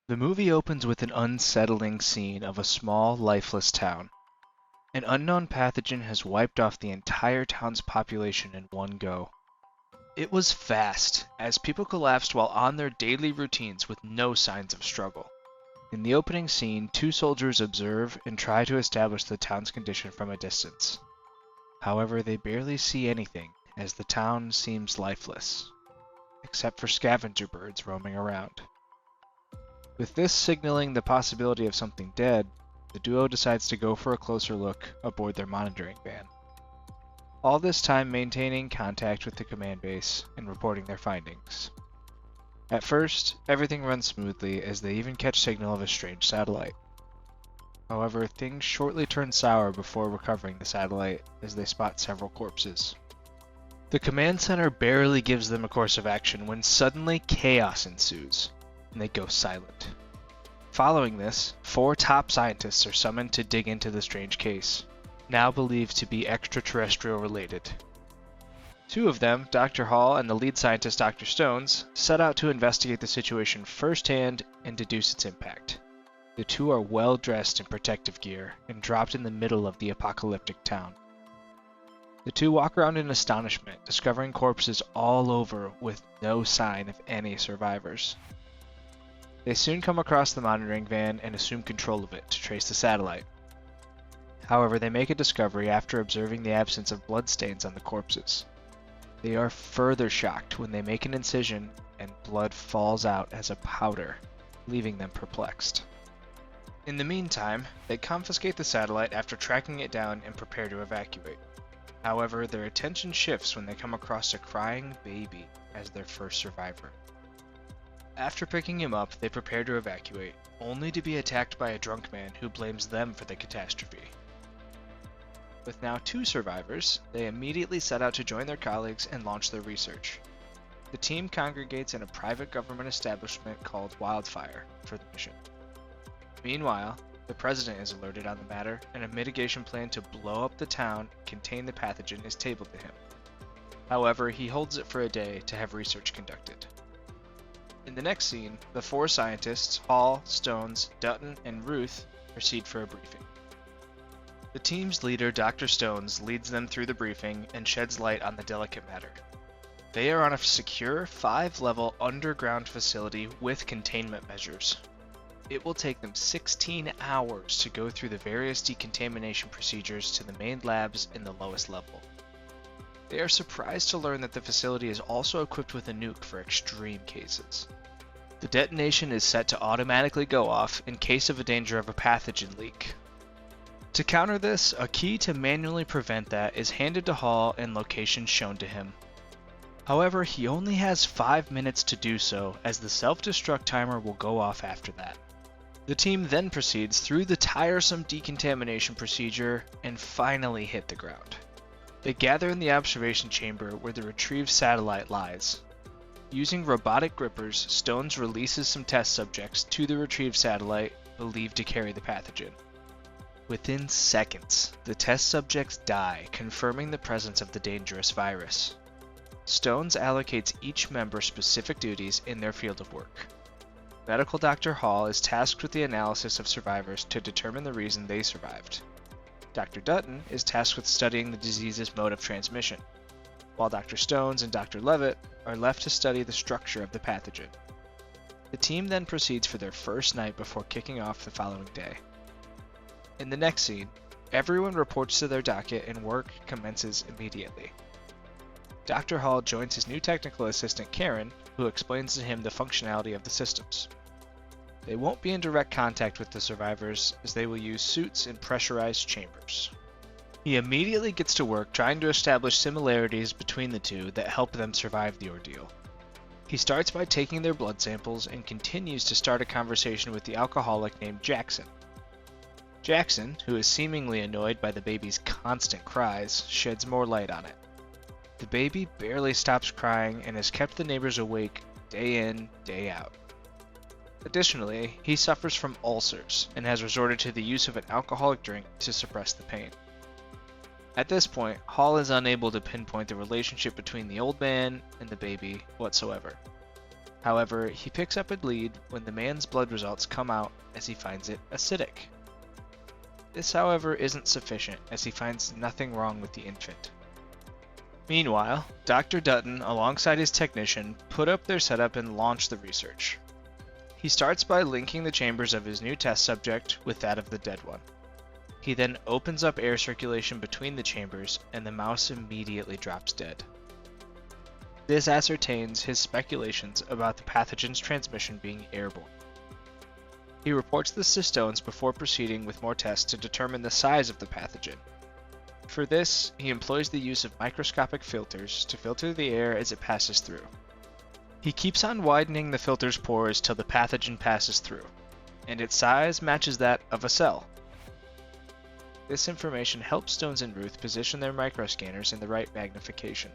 The movie opens with an unsettling scene of a small, lifeless town. An unknown pathogen has wiped off the entire town's population in one go. It was fast, as people collapsed while on their daily routines with no signs of struggle. In the opening scene, two soldiers observe and try to establish the town's condition from a distance. However, they barely see anything, as the town seems lifeless, except for scavenger birds roaming around. With this signaling the possibility of something dead, the duo decides to go for a closer look aboard their monitoring van. All this time maintaining contact with the command base and reporting their findings. At first, everything runs smoothly as they even catch signal of a strange satellite. However, things shortly turn sour before recovering the satellite as they spot several corpses. The command center barely gives them a course of action when suddenly chaos ensues, and they go silent. Following this, 4 top scientists are summoned to dig into the strange case, now believed to be extraterrestrial related. 2 of them, Dr. Hall and the lead scientist Dr. Stones, set out to investigate the situation firsthand and deduce its impact. The 2 are well dressed in protective gear and dropped in the middle of the apocalyptic town. The 2 walk around in astonishment, discovering corpses all over with no sign of any survivors. They soon come across the monitoring van and assume control of it to trace the satellite. However, they make a discovery after observing the absence of bloodstains on the corpses. They are further shocked when they make an incision and blood falls out as a powder, leaving them perplexed. In the meantime, they confiscate the satellite after tracking it down and prepare to evacuate. However, their attention shifts when they come across a crying baby as their first survivor. After picking him up, they prepare to evacuate, only to be attacked by a drunk man who blames them for the catastrophe. With now 2 survivors, they immediately set out to join their colleagues and launch their research. The team congregates in a private government establishment called Wildfire for the mission. Meanwhile, the president is alerted on the matter, and a mitigation plan to blow up the town and contain the pathogen is tabled to him. However, he holds it for a day to have research conducted. In the next scene, the 4 scientists, Hall, Stones, Dutton, and Ruth, proceed for a briefing. The team's leader, Dr. Stones, leads them through the briefing and sheds light on the delicate matter. They are on a secure 5-level underground facility with containment measures. It will take them 16 hours to go through the various decontamination procedures to the main labs in the lowest level. They are surprised to learn that the facility is also equipped with a nuke for extreme cases. The detonation is set to automatically go off in case of a danger of a pathogen leak. To counter this, a key to manually prevent that is handed to Hall and locations shown to him. However, he only has 5 minutes to do so, as the self-destruct timer will go off after that. The team then proceeds through the tiresome decontamination procedure and finally hit the ground. They gather in the observation chamber where the retrieved satellite lies. Using robotic grippers, Stones releases some test subjects to the retrieved satellite, believed to carry the pathogen. Within seconds, the test subjects die, confirming the presence of the dangerous virus. Stones allocates each member specific duties in their field of work. Medical Dr. Hall is tasked with the analysis of survivors to determine the reason they survived. Dr. Dutton is tasked with studying the disease's mode of transmission, while Dr. Stones and Dr. Levitt are left to study the structure of the pathogen. The team then proceeds for their first night before kicking off the following day. In the next scene, everyone reports to their docket and work commences immediately. Dr. Hall joins his new technical assistant Karen, who explains to him the functionality of the systems. They won't be in direct contact with the survivors, as they will use suits in pressurized chambers. He immediately gets to work trying to establish similarities between the 2 that help them survive the ordeal. He starts by taking their blood samples and continues to start a conversation with the alcoholic named Jackson. Jackson, who is seemingly annoyed by the baby's constant cries, sheds more light on it. The baby barely stops crying and has kept the neighbors awake day in, day out. Additionally, he suffers from ulcers and has resorted to the use of an alcoholic drink to suppress the pain. At this point, Hall is unable to pinpoint the relationship between the old man and the baby whatsoever. However, he picks up a lead when the man's blood results come out as he finds it acidic. This, however, isn't sufficient as he finds nothing wrong with the infant. Meanwhile, Dr. Dutton, alongside his technician, put up their setup and launched the research. He starts by linking the chambers of his new test subject with that of the dead one. He then opens up air circulation between the chambers, and the mouse immediately drops dead. This ascertains his speculations about the pathogen's transmission being airborne. He reports this to Stones before proceeding with more tests to determine the size of the pathogen. For this, he employs the use of microscopic filters to filter the air as it passes through. He keeps on widening the filter's pores till the pathogen passes through, and its size matches that of a cell. This information helps Stones and Ruth position their microscanners in the right magnification.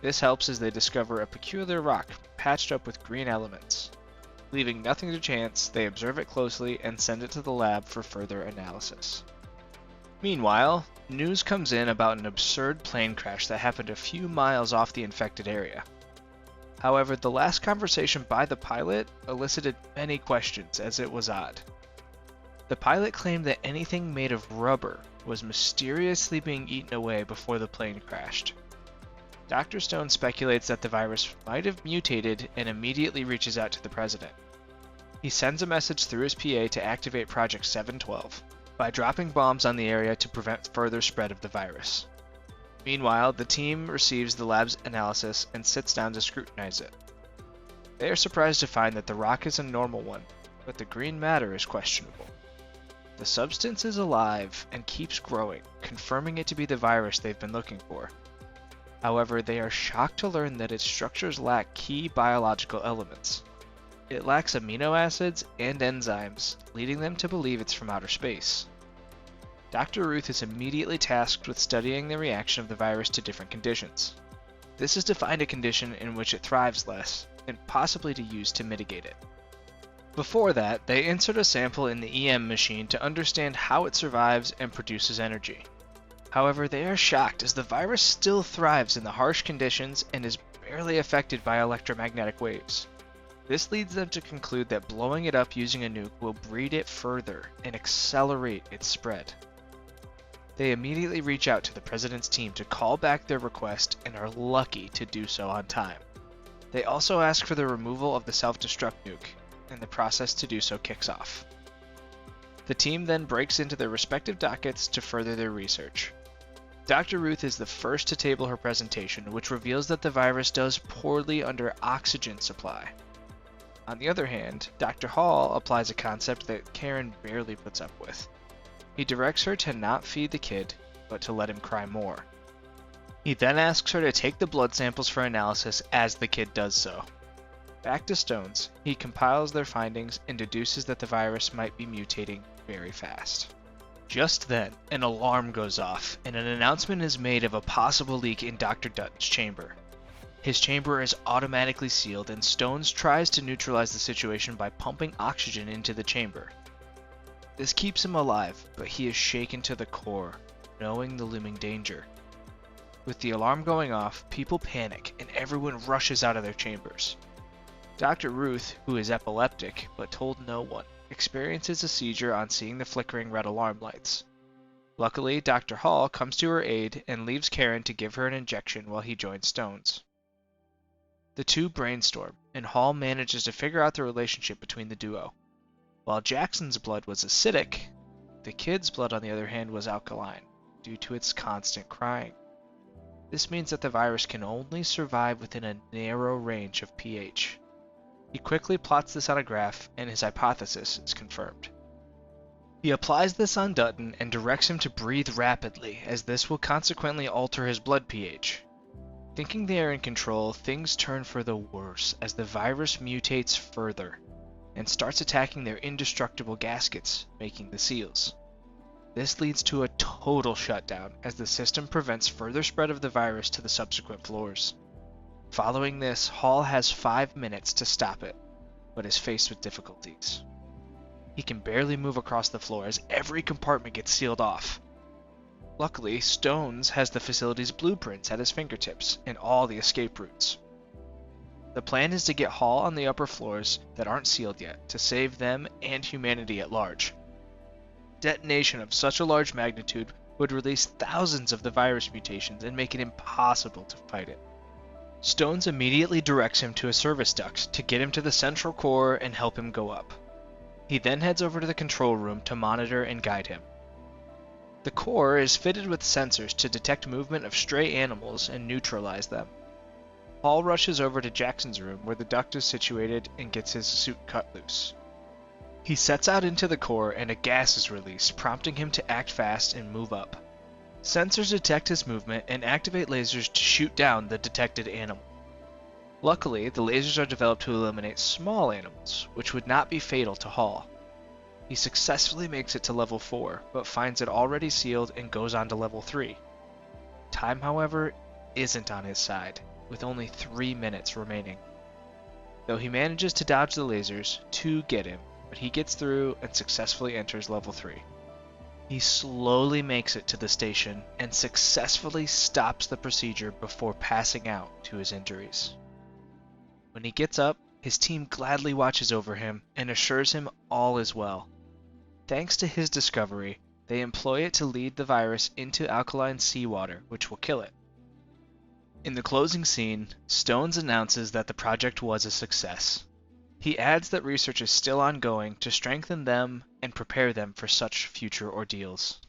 This helps as they discover a peculiar rock patched up with green elements. Leaving nothing to chance, they observe it closely and send it to the lab for further analysis. Meanwhile, news comes in about an absurd plane crash that happened a few miles off the infected area. However, the last conversation by the pilot elicited many questions, as it was odd. The pilot claimed that anything made of rubber was mysteriously being eaten away before the plane crashed. Dr. Stone speculates that the virus might have mutated and immediately reaches out to the president. He sends a message through his PA to activate Project 712 by dropping bombs on the area to prevent further spread of the virus. Meanwhile, the team receives the lab's analysis and sits down to scrutinize it. They are surprised to find that the rock is a normal one, but the green matter is questionable. The substance is alive and keeps growing, confirming it to be the virus they've been looking for. However, they are shocked to learn that its structures lack key biological elements. It lacks amino acids and enzymes, leading them to believe it's from outer space. Dr. Ruth is immediately tasked with studying the reaction of the virus to different conditions. This is to find a condition in which it thrives less, and possibly to use to mitigate it. Before that, they insert a sample in the EM machine to understand how it survives and produces energy. However, they are shocked as the virus still thrives in the harsh conditions and is barely affected by electromagnetic waves. This leads them to conclude that blowing it up using a nuke will breed it further and accelerate its spread. They immediately reach out to the president's team to call back their request and are lucky to do so on time. They also ask for the removal of the self-destruct nuke, and the process to do so kicks off. The team then breaks into their respective dockets to further their research. Dr. Ruth is the first to table her presentation, which reveals that the virus does poorly under oxygen supply. On the other hand, Dr. Hall applies a concept that Karen barely puts up with. He directs her to not feed the kid, but to let him cry more. He then asks her to take the blood samples for analysis as the kid does so. Back to Stones, he compiles their findings and deduces that the virus might be mutating very fast. Just then, an alarm goes off, and an announcement is made of a possible leak in Dr. Dutton's chamber. His chamber is automatically sealed, and Stones tries to neutralize the situation by pumping oxygen into the chamber. This keeps him alive, but he is shaken to the core, knowing the looming danger. With the alarm going off, people panic, and everyone rushes out of their chambers. Dr. Ruth, who is epileptic but told no one, experiences a seizure on seeing the flickering red alarm lights. Luckily, Dr. Hall comes to her aid and leaves Karen to give her an injection while he joins Stones. The two brainstorm, and Hall manages to figure out the relationship between the duo. While Jackson's blood was acidic, the kid's blood on the other hand was alkaline, due to its constant crying. This means that the virus can only survive within a narrow range of pH. He quickly plots this on a graph, and his hypothesis is confirmed. He applies this on Dutton and directs him to breathe rapidly, as this will consequently alter his blood pH. Thinking they are in control, things turn for the worse as the virus mutates further and starts attacking their indestructible gaskets, making the seals. This leads to a total shutdown as the system prevents further spread of the virus to the subsequent floors. Following this, Hall has 5 minutes to stop it, but is faced with difficulties. He can barely move across the floor as every compartment gets sealed off. Luckily, Stones has the facility's blueprints at his fingertips and all the escape routes. The plan is to get Hall on the upper floors that aren't sealed yet, to save them and humanity at large. Detonation of such a large magnitude would release thousands of the virus mutations and make it impossible to fight it. Stones immediately directs him to a service duct to get him to the central core and help him go up. He then heads over to the control room to monitor and guide him. The core is fitted with sensors to detect movement of stray animals and neutralize them. Hall rushes over to Jackson's room where the duct is situated and gets his suit cut loose. He sets out into the core and a gas is released, prompting him to act fast and move up. Sensors detect his movement and activate lasers to shoot down the detected animal. Luckily, the lasers are developed to eliminate small animals, which would not be fatal to Hall. He successfully makes it to level 4, but finds it already sealed and goes on to level 3. Time, however, isn't on his side, with only 3 minutes remaining. Though he manages to dodge the lasers, 2 get him, but he gets through and successfully enters level 3. He slowly makes it to the station and successfully stops the procedure before passing out to his injuries. When he gets up, his team gladly watches over him and assures him all is well. Thanks to his discovery, they employ it to lead the virus into alkaline seawater, which will kill it. In the closing scene, Stones announces that the project was a success. He adds that research is still ongoing to strengthen them and prepare them for such future ordeals.